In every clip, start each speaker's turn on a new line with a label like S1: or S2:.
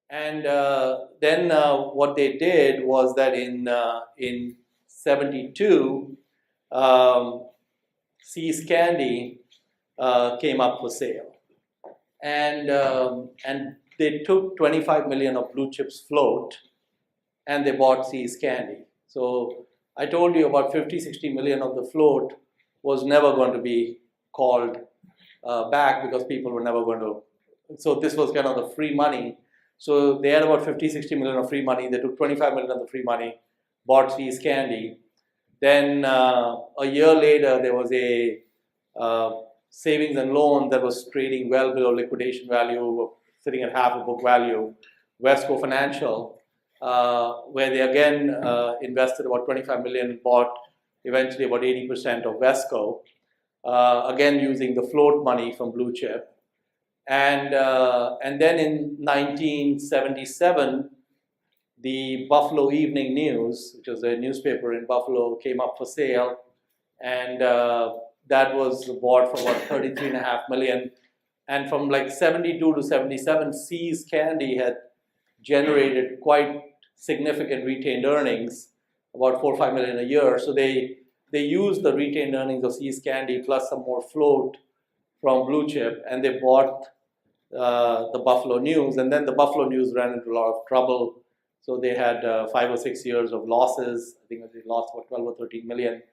S1: And then what they did was that in 72, See's Candy came up for sale, and they took 25 million of Blue Chip's float, and they bought See's Candy. So I told you about 50-60 million of the float was never going to be called back because people were never going to. So this was kind of the free money. So they had about 50-60 million of free money. They took 25 million of the free money, bought See's Candy. Then a year later, there was a savings and loan that was trading well below liquidation value, sitting at half a book value, Wesco Financial, where they again invested about 25 million, bought eventually about 80% of Wesco, again using the float money from Blue Chip. And then in 1977, the Buffalo Evening News, which was a newspaper in Buffalo, came up for sale, and that was bought for about 33.5 million. And from like 72 to 77, See's Candy had generated quite significant retained earnings, about 4 or 5 million a year. So they used the retained earnings of See's Candy plus some more float from Blue Chip, and they bought the Buffalo News. And then the Buffalo News ran into a lot of trouble. So they had 5 or 6 years of losses. I think they lost about 12 or 13 million.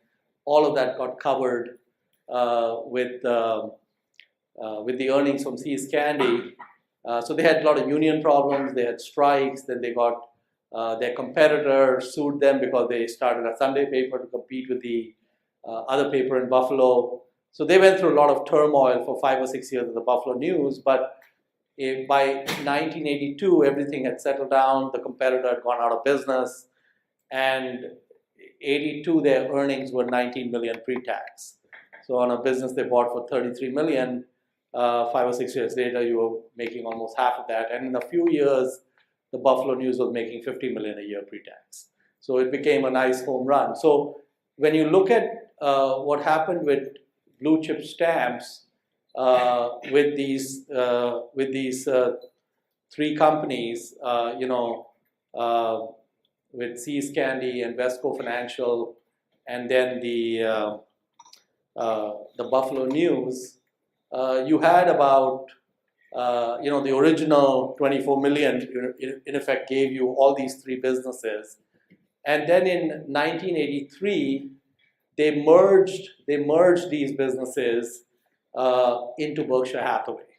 S1: All of that got covered with the earnings from See's Candy. So they had a lot of union problems. They had strikes. Then they got their competitor sued them because they started a Sunday paper to compete with the other paper in Buffalo. So they went through a lot of turmoil for 5 or 6 years of the Buffalo News. But by 1982, everything had settled down. The competitor had gone out of business. And 82, their earnings were 19 million pre-tax. So on a business they bought for 33 million, 5 or 6 years later, you were making almost half of that. And in a few years, the Buffalo News was making 50 million a year pre-tax. So it became a nice home run. So when you look at what happened with Blue Chip stamps, with these three companies, with See's Candy and Wesco Financial, and then the Buffalo News, you had about the original 24 million in effect gave you all these three businesses, and then in 1983 they merged these businesses into Berkshire Hathaway,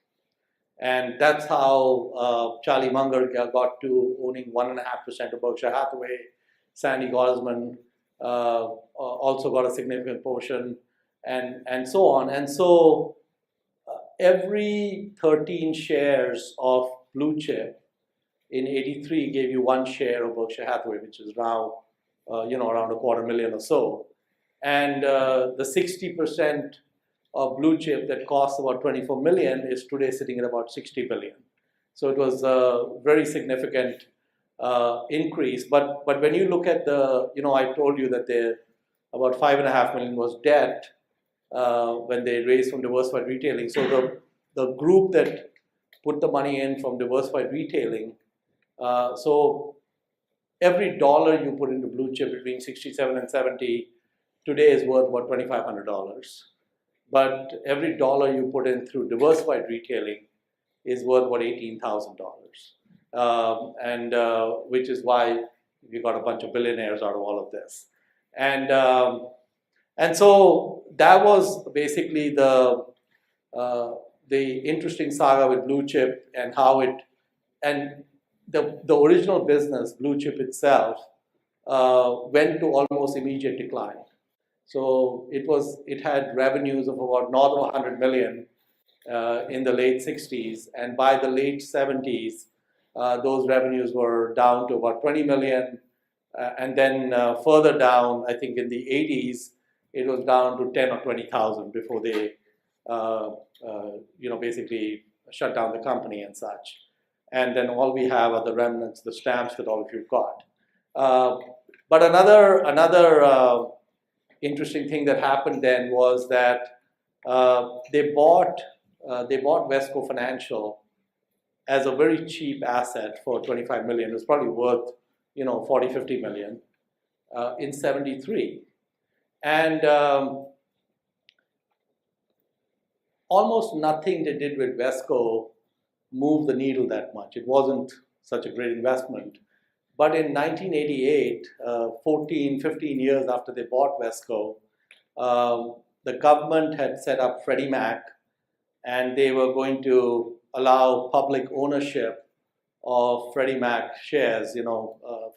S1: and that's how Charlie Munger got to owning 1.5% of Berkshire Hathaway. Sandy Gosman also got a significant portion, and so on. And so every 13 shares of Blue Chip in 83 gave you 1 share of Berkshire Hathaway, which is now around 250,000 or so. And the 60% of Blue Chip that costs about 24 million is today sitting at about 60 billion. So it was a very significant increase. But when you look at the, I told you that about 5.5 million was debt when they raised from diversified retailing. So the group that put the money in from diversified retailing, so every dollar you put into Blue Chip between 67 and 70 today is worth about $2,500. But every dollar you put in through diversified retailing is worth about $18,000, and which is why we got a bunch of billionaires out of all of this. And so that was basically the interesting saga with Blue Chip, and how the original business, Blue Chip itself, went to almost immediate decline. So it had revenues of about north of 100 million in the late 60s, and by the late 70s, those revenues were down to about 20 million, and then further down, I think in the 80s, it was down to 10 or 20,000 before they, basically shut down the company and such. And then all we have are the remnants, the stamps that all of you got. But another interesting thing that happened then was that they bought Wesco Financial as a very cheap asset for 25 million. It was probably worth, 40, 50 million in 73. And almost nothing they did with Vesco moved the needle that much. It wasn't such a great investment. But in 1988, 14, 15 years after they bought Vesco, the government had set up Freddie Mac, and they were going to allow public ownership of Freddie Mac shares.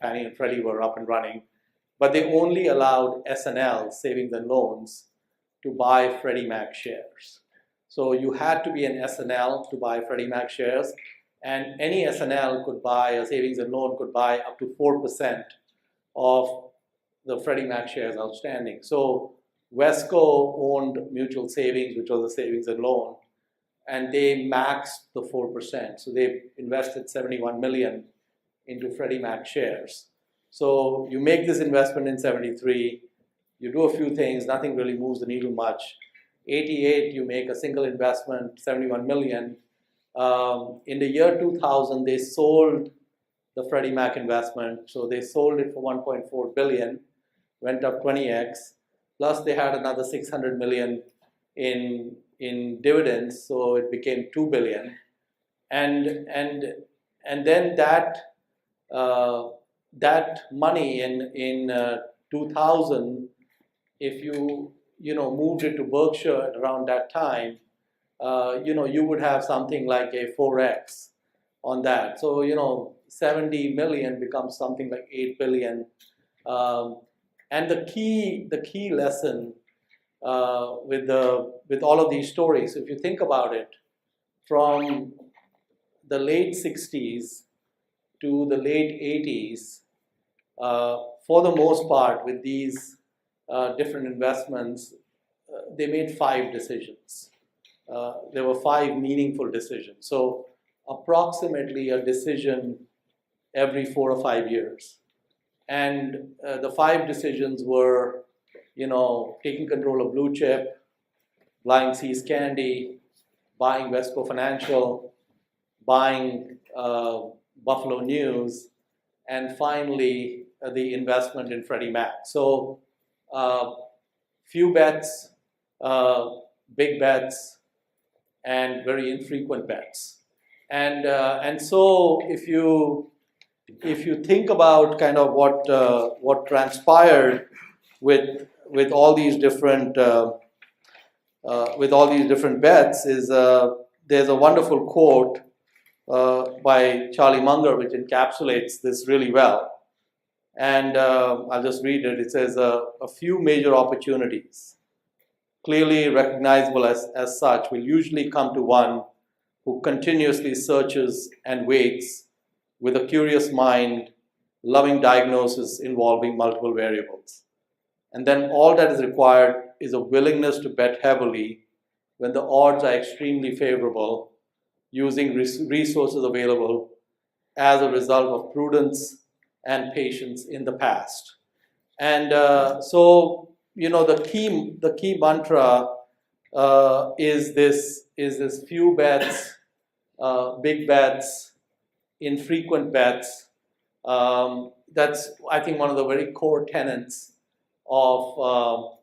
S1: Fannie and Freddie were up and running, but they only allowed S&L, savings and loans, to buy Freddie Mac shares. So you had to be an S&L to buy Freddie Mac shares, and any S&L could buy, a savings and loan could buy up to 4% of the Freddie Mac shares outstanding. So Vesco owned Mutual Savings, which was a savings and loan, and they maxed the 4%. So they invested 71 million into Freddie Mac shares. So you make this investment in 73, you do a few things, nothing really moves the needle much. 88, you make a single investment, 71 million. In the year 2000, they sold the Freddie Mac investment. So they sold it for 1.4 billion, went up 20x. Plus they had another 600 million in dividends, so it became 2 billion. And then that money in 2000, if you moved it to Berkshire at around that time, you would have something like a 4x on that. So 70 million becomes something like 8 billion. And the key lesson with all of these stories, if you think about it, from the late 60s to the late 80s, for the most part, with these different investments, they made 5 decisions. There were 5 meaningful decisions. So approximately a decision every 4 or 5 years. And the 5 decisions were, taking control of Blue Chip, buying See's Candy, buying Vesco Financial, buying Buffalo News, and finally the investment in Freddie Mac. So few bets, big bets, and very infrequent bets. And so if you think about kind of what transpired with all these different bets, is there's a wonderful quote by Charlie Munger which encapsulates this really well. And I'll just read it. It says, a few major opportunities, clearly recognizable as such, will usually come to one who continuously searches and waits with a curious mind, loving diagnosis involving multiple variables. And then all that is required is a willingness to bet heavily when the odds are extremely favorable, using resources available as a result of prudence and patience in the past. And so the key mantra is this few bets, big bets, infrequent bets. That's, I think, one of the very core tenets of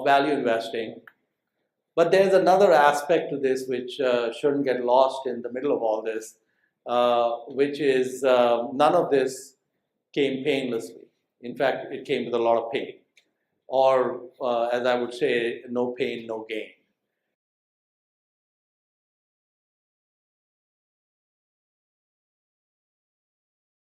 S1: value investing. But there's another aspect to this which shouldn't get lost in the middle of all this, which is none of this came painlessly. In fact, it came with a lot of pain, or as I would say, no pain, no gain.